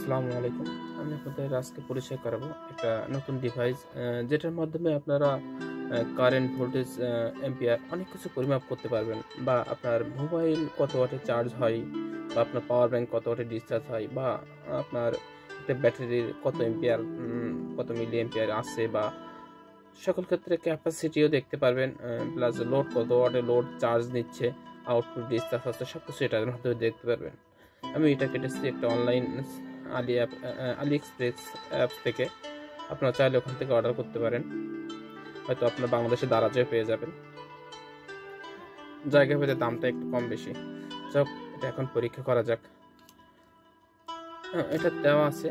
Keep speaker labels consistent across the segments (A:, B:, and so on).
A: আসসালামু আলাইকুম। আমি আপনাদের আজকে পরিচয় করাবো একটা নতুন ডিভাইস যেটার মাধ্যমে আপনারা কারেন্ট ভোল্টেজ অ্যাম্পিয়ার অনেক কিছু পরিমাপ করতে পারবেন, বা আপনার মোবাইল কত ওয়াটে চার্জ হয়, বা আপনার পাওয়ার ব্যাংক কত ওয়াটে ডিসচার্জ হয়, বা আপনার একটা ব্যাটারির কত এম্পিয়ার কত মিলি এম্পিয়ার আছে, বা সকল ক্ষেত্রে ক্যাপাসিটিও দেখতে পারবেন, প্লাস লোড কত ওয়াটে লোড চার্জ নিচ্ছে, আউটপুট ডিসচার্জ আছে, সব কিছু এটার মাধ্যমে দেখতে পারবেন। আমি এটা কেটেছি একটা অনলাইন আলি এক্সপ্রেস অ্যাপস থেকে। আপনারা চাইলে ওখান থেকে অর্ডার করতে পারেন, হয়তো আপনার বাংলাদেশে দারাজেও পেয়ে যাবেন। জায়গা ভেদে দামটা একটু কম বেশি। যাক, এটা এখন পরীক্ষা করা যাক। এটা দেওয়া আছে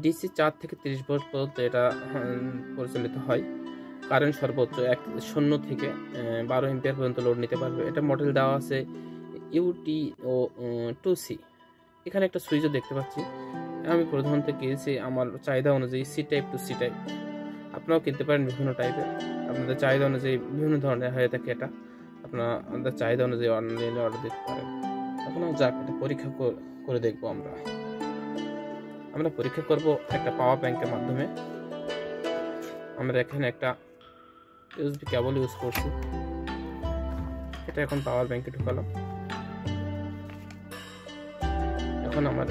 A: ডিসি 4 থেকে 30 ভোল্ট পর্যন্ত এটা পরিচালিত হয়। কারেন্ট সর্বোচ্চ 0 থেকে 12 এম্পিয়ার পর্যন্ত লোড নিতে পারবে। এটা মডেল দেওয়া আছে UTO 2C। এখানে একটা সুইচও দেখতে পাচ্ছি। আমি প্রধানত কিনেছি আমার চাহিদা অনুযায়ী C type to C type. আপনারাও কিনতে পারেন বিভিন্ন টাইপের, আপনাদের চাহিদা অনুযায়ী বিভিন্ন ধরনের হয়ে থাকে। এটা আপনাদের চাহিদা অনুযায়ী অনলাইনে অর্ডার দিতে পারেন। এখন যাক, এটা পরীক্ষা করে দেখবো। আমরা পরীক্ষা করব একটা পাওয়ার ব্যাংকের মাধ্যমে। আমরা এখানে একটা USB কেবল ইউজ করছি। এটা এখন পাওয়ার ব্যাংকে ঢুকালাম। এখন আমার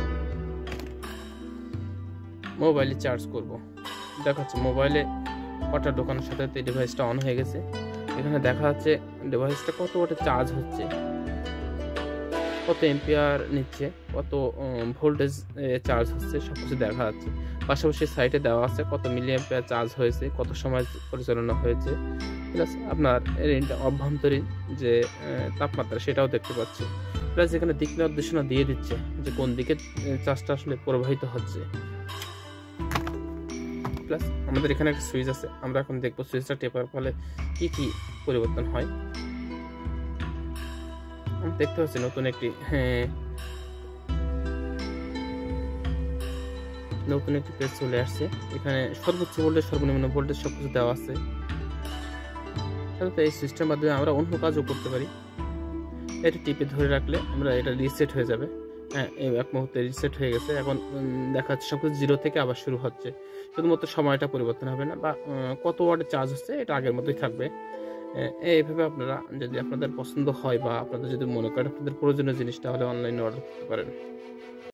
A: মোবাইলে চার্জ করব। দেখাচ্ছে মোবাইলে কটা ঢোকানোর সাথে সাথে ডিভাইসটা অন হয়ে গেছে। এখানে দেখা যাচ্ছে ডিভাইসটা কত ওয়াটে চার্জ হচ্ছে, কত এম্পিয়ার নিচ্ছে, কত ভোল্টেজ চার্জ হচ্ছে, সব কিছু দেখা যাচ্ছে। পাশাপাশি সাইটে দেওয়া আছে কত মিলি এম্পিয়ার চার্জ হয়েছে, কত সময় পরিচালনা হয়েছে, প্লাস আপনার অভ্যন্তরীণ যে তাপমাত্রা সেটাও দেখতে পাচ্ছি। প্লাস এখানে দিক নির্দেশনা দিয়ে দিচ্ছে যে কোন দিকে চার্জটা আসলে প্রবাহিত হচ্ছে। প্লাস আমাদের এখানে একটা সুইচ আছে, আমরা এখন দেখবো সুইচটা টেপার ফলে কি কি পরিবর্তন হয়। আমি দেখতে পাচ্ছি নতুন একটি পেজ চলে আসছে। এখানে সর্বোচ্চ ভোল্টেজ, সর্বনিম্ন ভোল্টেজ সবকিছু দেওয়া আছে। সাধারণত এই সিস্টেমের মাধ্যমে আমরা অন্য কাজও করতে পারি। এটা টিপে ধরে রাখলে আমরা এটা রিসেট হয়ে যাবে। এক মুহূর্তে রিসেট হয়ে গেছে। এখন দেখা যাচ্ছে সবকিছু 0 থেকে আবার শুরু হচ্ছে। শুধুমাত্র সময়টা পরিবর্তন হবে না, বা কত ওয়াটে চার্জ হচ্ছে এটা আগের মতোই থাকবে। এইভাবে আপনারা যদি আপনাদের পছন্দ হয়, বা আপনাদের যদি মনে করেন আপনাদের প্রয়োজনীয় জিনিসটা হলে অনলাইনে অর্ডার করতে পারেন।